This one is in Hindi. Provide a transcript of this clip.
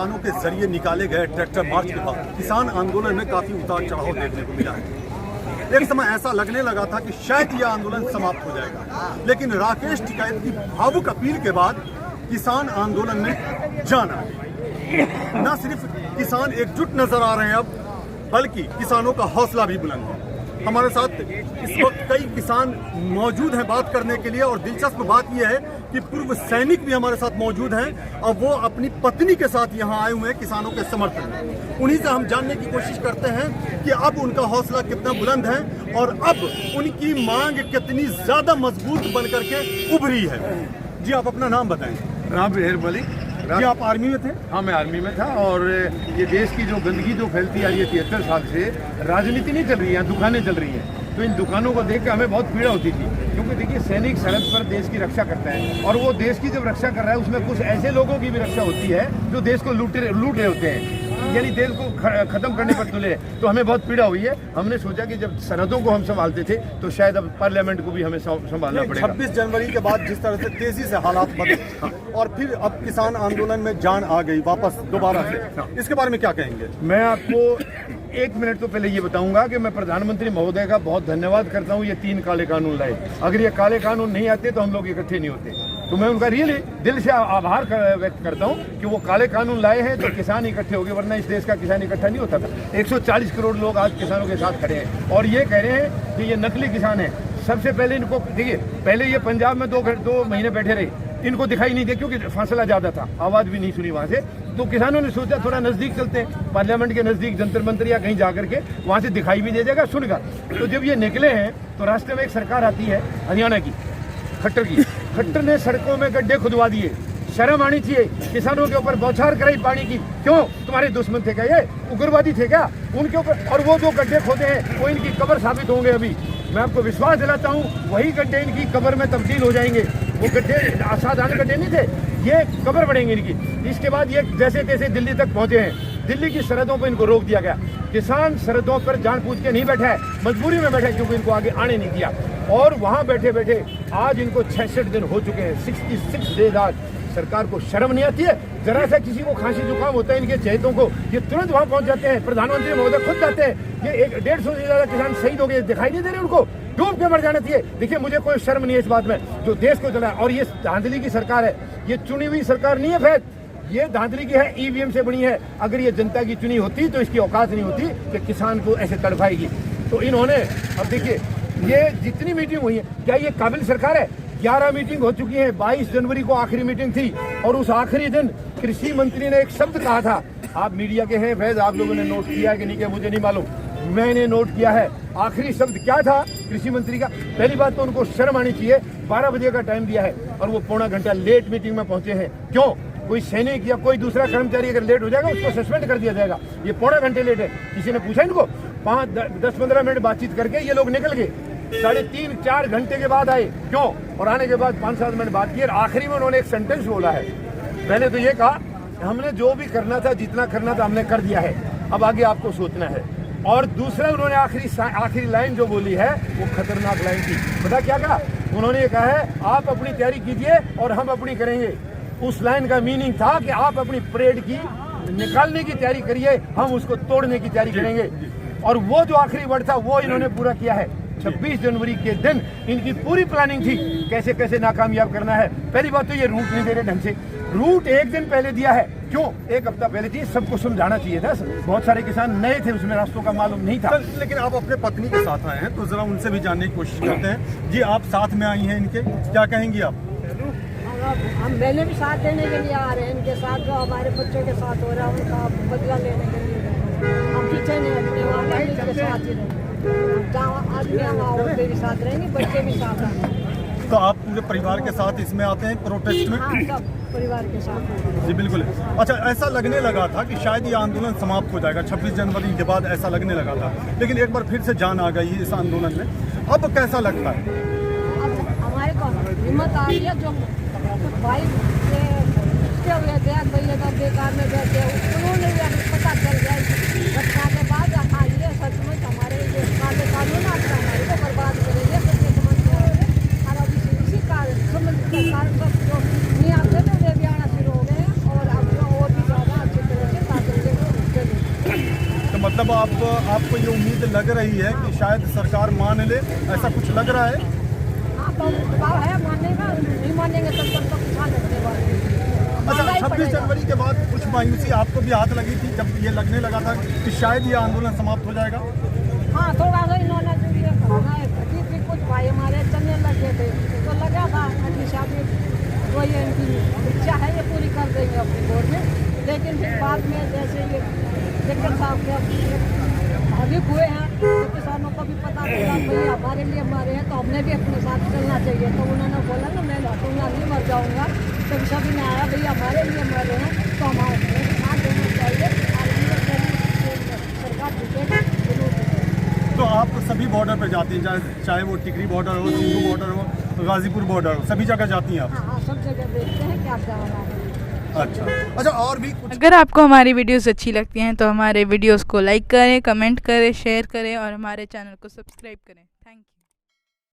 किसानों के जरिए निकाले गए ट्रैक्टर मार्च के बाद किसान आंदोलन में काफी उतार चढ़ाव देखने को मिला है। एक समय ऐसा लगने लगा था कि शायद यह आंदोलन समाप्त हो जाएगा, लेकिन राकेश टिकैत की भावुक अपील के बाद किसान आंदोलन में जान आ गई। न सिर्फ किसान एकजुट नजर आ रहे हैं अब, बल्कि किसानों का हौसला भी बुलंद है। हमारे साथ इस वक्त कई किसान मौजूद हैं बात करने के लिए, और दिलचस्प बात यह है कि पूर्व सैनिक भी हमारे साथ मौजूद हैं और वो अपनी पत्नी के साथ यहाँ आए हुए हैं किसानों के समर्थन में। उन्हीं से हम जानने की कोशिश करते हैं कि अब उनका हौसला कितना बुलंद है और अब उनकी मांग कितनी ज्यादा मजबूत बन करके उभरी है। जी, आप अपना नाम बताएं। राम मलिक। जी, आप आर्मी में थे? हाँ, मैं आर्मी में था। और ये देश की जो गंदगी जो फैलती आ रही है 73 साल से, राजनीति नहीं चल रही है, दुकानें चल रही हैं, तो इन दुकानों को देख कर हमें बहुत पीड़ा होती थी। क्योंकि देखिए, सैनिक सरहद पर देश की रक्षा करता है, और वो देश की जब रक्षा कर रहा है उसमें कुछ ऐसे लोगों की भी रक्षा होती है जो देश को लूट रहे होते हैं, यानी देश को खत्म करने पर तुले। तो हमें बहुत पीड़ा हुई है। हमने सोचा कि जब सरहदों को हम संभालते थे तो शायद अब पार्लियामेंट को भी हमें संभालना पड़ेगा। 26 जनवरी के बाद जिस तरह से तेजी से हालात बदले और फिर अब किसान आंदोलन में जान आ गई वापस दोबारा से, इसके बारे में क्या कहेंगे? मैं आपको 1 मिनट तो पहले ये बताऊंगा कि मैं प्रधानमंत्री महोदय का बहुत धन्यवाद करता हूँ। ये 3 काले कानून लाए। अगर ये काले कानून नहीं आते तो हम लोग इकट्ठे नहीं होते। तो मैं उनका रियली दिल से आभार व्यक्त करता हूँ कि वो काले कानून लाए हैं तो किसान इकट्ठे हो गए, वरना इस देश का किसान इकट्ठा नहीं होता था। 140 करोड़ लोग आज किसानों के साथ खड़े हैं और ये कह रहे हैं कि ये नकली किसान है। सबसे पहले इनको देखिए, पहले ये पंजाब में 2 महीने बैठे रहे, इनको दिखाई नहीं दिया क्योंकि फासला ज्यादा था, आवाज भी नहीं सुनी वहां से। तो किसानों ने सोचा थोड़ा नजदीक चलते हैं, पार्लियामेंट के नजदीक जंतर मंतर या कहीं जाकर के वहां से दिखाई भी दे जाएगा, सुनगा। तो जब ये निकले हैं तो रास्ते में एक सरकार आती है हरियाणा की, खट्टर की। खट्टर ने सड़कों में गड्ढे खुदवा दिए। शर्म आनी चाहिए, किसानों के ऊपर बौछार कराई पानी की। क्यों? तुम्हारे दुश्मन थे क्या? ये उग्रवादी थे क्या उनके ऊपर? और वो जो गड्ढे खोदे हैं वो इनकी कब्र साबित होंगे। अभी मैं आपको विश्वास दिलाता हूँ, वही गड्ढे इनकी कब्र में तब्दील हो जाएंगे। वो गड्ढे साधारण गड्ढे नहीं थे, ये कब्र बढ़ेंगे इनकी। इसके बाद ये जैसे तैसे दिल्ली तक पहुंचे हैं। दिल्ली की सरहदों पर इनको रोक दिया गया। किसान सरहदों पर जानबूझ के नहीं बैठा है, मजबूरी में बैठा है, क्योंकि इनको आगे आने नहीं दिया। और वहां बैठे बैठे आज इनको 66 दिन हो चुके हैं, 66 डेज। आज सरकार को शर्म नहीं आती है? जरा सा किसी को खांसी जुकाम होता है इनके चहेतों को, ये तुरंत वहां पहुंच जाते हैं। प्रधानमंत्री महोदय खुद जाते हैं। ये 150 से ज्यादा किसान शहीद हो गए, दिखाई नहीं दे रहे उनको? डूब के मर जाना चाहिए। देखिए, मुझे कोई शर्म नहीं है इस बात में, जो देश को चला। और ये धांधली की सरकार है, ये चुनी हुई सरकार नहीं है। फैद ये धांधली की है, ईवीएम से बनी है। अगर ये जनता की चुनी होती तो इसकी औकात नहीं होती कि किसान को ऐसे तड़पाएगी। तो इन्होंने, अब देखिए, ये जितनी मीटिंग हुई है, क्या ये काबिल सरकार है? 11 मीटिंग हो चुकी है। 22 जनवरी को आखिरी मीटिंग थी और उस आखिरी दिन कृषि मंत्री ने एक शब्द कहा था। आप मीडिया के हैं फैज, आप लोगों ने नोट किया है कि नहीं किया मुझे नहीं मालूम, मैंने नोट किया है। आखिरी शब्द क्या था कृषि मंत्री का? पहली बात तो उनको शर्म आनी चाहिए। 12 बजे का टाइम दिया है और वो पौना घंटा लेट मीटिंग में पहुंचे हैं। क्यों? कोई सैनिक या कोई दूसरा कर्मचारी अगर लेट हो जाएगा उसको सस्पेंड कर दिया जाएगा। ये पौना घंटे लेट है। किसी ने पूछा इनको? 10-15 मिनट बातचीत करके ये लोग निकल गए। 3.5-4 घंटे के बाद आए। क्यों? और आने के बाद 5-7 मिनट बात की और आखिरी में उन्होंने एक सेंटेंस बोला है। पहले तो ये कहा हमने जो भी करना था, जितना करना था हमने कर दिया है, अब आगे आपको सोचना है। और दूसरा उन्होंने आखिरी लाइन जो बोली है वो खतरनाक लाइन थी। पता क्या कहा उन्होंने? ये कहा है आप अपनी तैयारी कीजिए और हम अपनी करेंगे। उस लाइन का मीनिंग था कि आप अपनी परेड की निकालने की तैयारी करिए, हम उसको तोड़ने की तैयारी करेंगे। और वो जो आखिरी वर्ड था वो इन्होंने पूरा किया है। 26 जनवरी के दिन इनकी पूरी प्लानिंग थी कैसे कैसे नाकामयाब करना है। पहली बात तो ये रूट नहीं दे रहे ढंग से। रूट एक दिन पहले दिया है। क्यों? 1 हफ्ता पहले थी, सबको समझाना चाहिए था। बहुत सारे किसान नए थे, उसमें रास्तों का मालूम नहीं था। लेकिन आप अपने पत्नी के साथ आए हैं तो जरा उनसे भी जानने की कोशिश करते हैं। जी, आप साथ में आई हैं इनके, क्या कहेंगी आप? हम मैंने भी साथ देने के लिए आ रहे हैं इनके साथ, जो हमारे बच्चों के साथ हो रहा है उनका बदला लेने के लिए। हम पीछे नहीं हटने वाले, इनके साथ ही रहेंगे। जहाँ आदमी औरतें भी साथ रहेंगी, बच्चे भी साथ आएंगे। तो आप पूरे परिवार के साथ इसमें आते हैं प्रोटेस्ट में? हाँ, सब परिवार के साथ। जी बिल्कुल। अच्छा, ऐसा लगने लगा था कि शायद ये आंदोलन समाप्त हो जाएगा 26 जनवरी के बाद, ऐसा लगने लगा था, लेकिन एक बार फिर से जान आ गई इस आंदोलन में। अब कैसा लगता है? अब हमारे को हिम्मत आ रही है। जो भाई हुए थे भैया का बेकार में बैठे, उन्होंने भी अभी पता चल गया घटना के बाद। हाँ, ये सचमुच हमारे ये काले कानून आपका हमारे को बर्बाद करेंगे, सबके समझ और अभी इसी कारण समझ कारण जो नहीं आते थे वे भी आना शुरू हो गए हैं। और अब और भी ज़्यादा अच्छी तरह आपको ये उम्मीद लग रही है कि शायद सरकार मान ले, ऐसा कुछ लग रहा है? हाँ तो दबाव है मानेगा, नहीं मानेंगे तब तक उठा लेते हैं। अच्छा, 26 जनवरी के बाद कुछ मायूसी आपको भी हाथ लगी थी जब ये लगने लगा था कि शायद ये आंदोलन समाप्त हो जाएगा? हाँ थोड़ा सा इन्होंने जो ये करना है थी कुछ भाई हमारे चलने लगे थे तो लगा था कि शादी वो ये इनकी इच्छा है ये पूरी कर देंगे अपनी बोर्ड में, लेकिन फिर बाद में जैसे ये सेक्रेटरी साहब के अधिक हुए हैं तो किसानों को भी पता चला भाई हमारे लिए मरे हैं तो हमने भी अपने साथ चलना चाहिए। तो उन्होंने बोला ना मैं लौटूंगा नहीं मर जाऊँगा, तो सभी ने आया भाई हमारे लिए मरे हैं तो हमारे साथ देना चाहिए सरकार जीतेगा। तो आप सभी बॉर्डर पे जाती हैं, चाहे वो टिकरी बॉर्डर हो, सिंधु बॉर्डर हो, गाजीपुर बॉर्डर हो, सभी जगह जाती हैं आप? हाँ सब जगह देखते हैं क्या जा रहा है। अच्छा, और भी कुछ? अगर आपको हमारी वीडियोस अच्छी लगती हैं तो हमारे वीडियोस को लाइक करें, कमेंट करें, शेयर करें और हमारे चैनल को सब्सक्राइब करें। Thank you.